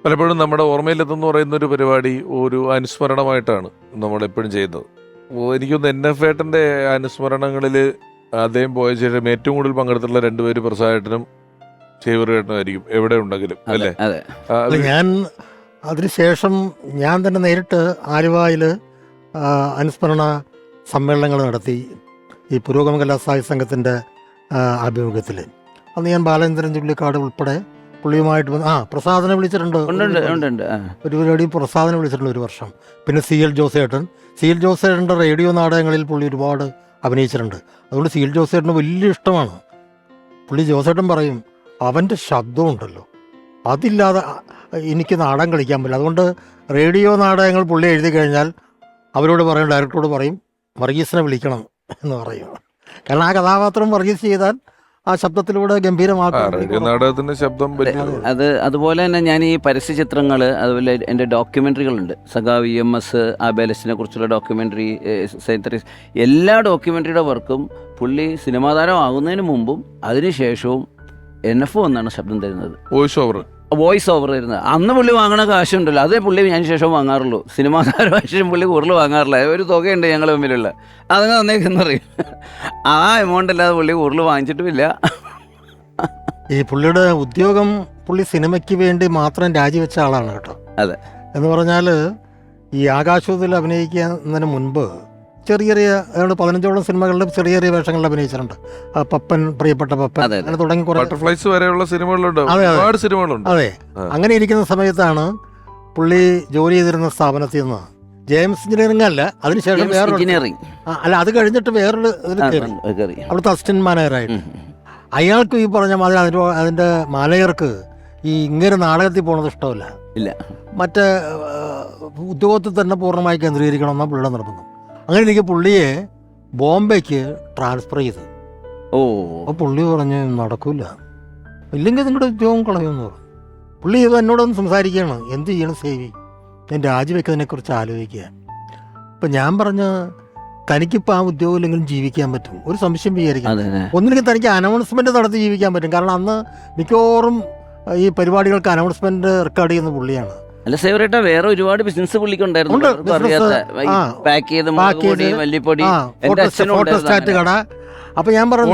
പലപ്പോഴും നമ്മുടെ ഓർമ്മയിലെത്തുന്ന പറയുന്ന ഒരു പരിപാടി ഒരു അനുസ്മരണമായിട്ടാണ് നമ്മളെപ്പോഴും ചെയ്യുന്നത്. എനിക്കൊന്ന് NF ഏട്ടൻ്റെ അനുസ്മരണങ്ങളിൽ അദ്ദേഹം പോയ ശേഷം ഏറ്റവും കൂടുതൽ പങ്കെടുത്തിട്ടുള്ള രണ്ടുപേര് പ്രസാദേട്ടനും ചേവൂരേട്ടനുമായിരിക്കും എവിടെ ഉണ്ടെങ്കിലും, അല്ലേ? ഞാൻ അതിനുശേഷം ഞാൻ തന്നെ നേരിട്ട് ആലുവയിൽ അനുസ്മരണ സമ്മേളനങ്ങൾ നടത്തി. ഈ പുരോഗമന കലാസാഹിത്യ സംഘത്തിൻ്റെ ആഭിമുഖ്യത്തിൽ അന്ന് ഞാൻ ബാലേന്ദ്രൻ ചുള്ളിക്കാട് ഉൾപ്പെടെ പുള്ളിയുമായിട്ട് പ്രസാദനെ വിളിച്ചിട്ടുണ്ട്. ഒരു പരിപാടി പ്രസാദനെ വിളിച്ചിട്ടുണ്ട് ഒരു വർഷം. പിന്നെ CL ജോസേട്ടൻ്റെ റേഡിയോ നാടകങ്ങളിൽ പുള്ളി ഒരുപാട് അഭിനയിച്ചിട്ടുണ്ട്. അതുകൊണ്ട് CL ജോസേട്ടന് വലിയ ഇഷ്ടമാണ്. പുള്ളി ജോസേട്ടൻ പറയും, അവൻ്റെ ശബ്ദമുണ്ടല്ലോ, അതില്ലാതെ എനിക്ക് നാടകം കളിക്കാൻ പറ്റില്ല. അതുകൊണ്ട് റേഡിയോ നാടകങ്ങൾ പുള്ളി എഴുതി കഴിഞ്ഞാൽ അവരോട് പറയും, ഡയറക്ടറോട് പറയും, വർഗീസിനെ വിളിക്കണം എന്ന് പറയും. കാരണം ആ കഥാപാത്രം വർഗീസ് ചെയ്താൽ ആ ശബ്ദത്തിലൂടെ ഗംഭീരമാക്കും നാടകത്തിന്റെ ശബ്ദം. അതുപോലെ തന്നെ ഞാൻ ഈ പരസ്യ ചിത്രങ്ങൾ, അതുപോലെ എൻ്റെ ഡോക്യുമെൻ്ററികളുണ്ട്. സഖാവ് EMS ആബേലസിനെ കുറിച്ചുള്ള ഡോക്യുമെൻ്ററി, എല്ലാ ഡോക്യുമെൻ്ററിയുടെ വർക്കും പുള്ളി സിനിമാ താരം ആകുന്നതിന് മുമ്പും അതിനുശേഷവും NF വന്നാണ് ശബ്ദം തരുന്നത്. വോയിസ് ഓവർ തരുന്നത്. അന്ന് പുള്ളി വാങ്ങണ കാശുണ്ടല്ലോ, അതേ പുള്ളി ഞാൻ ശേഷം വാങ്ങാറുള്ളൂ. സിനിമാ താരം പുള്ളി കൂടുതൽ വാങ്ങാറില്ല. ഒരു തുകയുണ്ട് ഞങ്ങൾ തമ്മിലുള്ള, അതങ്ങ് തന്നേക്കെന്ന് പറയും. ആ എമൗണ്ട് അല്ലാതെ പുള്ളി കൂടുതൽ വാങ്ങിച്ചിട്ടുമില്ല. ഈ പുള്ളിയുടെ ഉദ്യോഗം പുള്ളി സിനിമയ്ക്ക് വേണ്ടി മാത്രം രാജിവെച്ച ആളാണ് കേട്ടോ. അതെ. എന്ന് പറഞ്ഞാൽ ഈ ആകാശത്തിൽ അഭിനയിക്കുന്നതിന് മുൻപ് ചെറിയ 15ഓളം സിനിമകളിലും ചെറിയ വേഷങ്ങളിൽ അഭിനയിച്ചിട്ടുണ്ട്. പപ്പൻ, പ്രിയപ്പെട്ട പപ്പൻ, അങ്ങനെ തുടങ്ങി ബട്ടർഫ്ലൈസ് വരെയുള്ള സിനിമകളുണ്ട്. അതെ. അങ്ങനെ ഇരിക്കുന്ന സമയത്താണ് പുള്ളി ജോലി ചെയ്തിരുന്ന സ്ഥാപനത്തിൽ നിന്ന് ജെയിംസ് എഞ്ചിനീയറിംഗ് അല്ല, അതിനുശേഷം അത് കഴിഞ്ഞിട്ട് വേറൊരു അവിടുത്തെ അസിസ്റ്റന്റ് മാനേജറായിട്ട്. അയാൾക്ക് ഈ പറഞ്ഞ മാതിരി അതിൻ്റെ മാനേജർക്ക് ഈ ഇങ്ങനെ നാടകത്തിൽ പോണത് ഇഷ്ടമല്ല. മറ്റേ ഉദ്യോഗത്തിൽ തന്നെ പൂർണ്ണമായി കേന്ദ്രീകരിക്കണമെന്നാണ് പുള്ളിയുടെ നിർബന്ധം. അങ്ങനെ എനിക്ക് പുള്ളിയെ ബോംബെക്ക് ട്രാൻസ്ഫർ ചെയ്ത്. അപ്പോൾ പുള്ളി പറഞ്ഞ് നടക്കൂല, ഇല്ലെങ്കിൽ നിങ്ങളുടെ ഉദ്യോഗം കളയുമെന്ന് പറഞ്ഞു. പുള്ളി ഇത് എന്നോടൊന്ന് സംസാരിക്കുകയാണ്, എന്ത് ചെയ്യണം സേവി, ഞാൻ രാജിവെക്കുന്നതിനെക്കുറിച്ച് ആലോചിക്കുക. അപ്പം ഞാൻ പറഞ്ഞ്, തനിക്കിപ്പോൾ ആ ഉദ്യോഗം ഇല്ലെങ്കിലും ജീവിക്കാൻ പറ്റും, ഒരു സംശയം വിചാരിക്കാം. ഒന്നില്ലെങ്കിൽ തനിക്ക് അനൗൺസ്മെൻറ്റ് നടത്തി ജീവിക്കാൻ പറ്റും. കാരണം അന്ന് മിക്കവാറും ഈ പരിപാടികൾക്ക് അനൗൺസ്മെൻറ്റ് റെക്കോർഡ് ചെയ്യുന്ന പുള്ളിയാണ്. അല്ല സേവരേട്ടാ, വേറെ ഒരുപാട് ബിസിനസ് പുള്ളിക്കുണ്ടായിരുന്നു. കട. അപ്പൊ ഞാൻ പറഞ്ഞു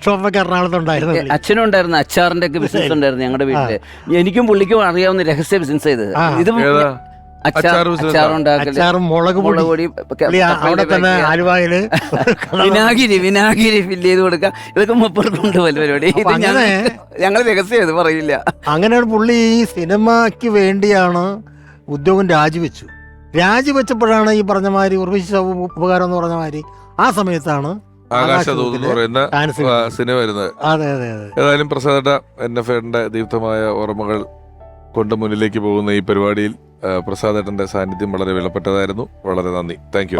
ഷോപ്പൊക്കെ എറണാകുളത്തുണ്ടായിരുന്നു. അച്ഛനും ഉണ്ടായിരുന്നു, അച്ചാറിന്റെ ഒക്കെ ബിസിനസ് ഉണ്ടായിരുന്നു ഞങ്ങളുടെ വീട്ടില്. എനിക്കും പുള്ളിക്കും അറിയാവുന്ന രഹസ്യ ബിസിനസ് ചെയ്തത് ഇത്. അച്ചാറും മുളക് പൊടി അവിടെ തന്നെ ആലുവയില് വിനാഗിരി ഫില്ല് ചെയ്ത് കൊടുക്കുക. ഇതൊക്കെ മുപ്പുറത്തുണ്ട് പല പരിപാടി. ഞങ്ങൾ രഹസ്യം ചെയ്ത് പറയില്ല. അങ്ങനെയാണ് പുള്ളി ഈ സിനിമയ്ക്ക് വേണ്ടിയാണ് ഉദ്യോഗം രാജിവെച്ചപ്പോഴാണ് ഈ പറഞ്ഞ മാതിരി ഉർവശി ഉപകാരം എന്ന് പറഞ്ഞ മാതിരി ആ സമയത്താണ് സിനിമ വരുന്നത്. അതെ അതെ അതെ. ഏതായാലും പ്രസാദേട്ട, NF ഏട്ടന്റെ ദീപ്തമായ ഓർമ്മകൾ കൊണ്ട് മുന്നിലേക്ക് പോകുന്ന ഈ പരിപാടിയിൽ പ്രസാദേട്ടന്റെ സാന്നിധ്യം വളരെ വിലപ്പെട്ടതായിരുന്നു. വളരെ നന്ദി. Thank you.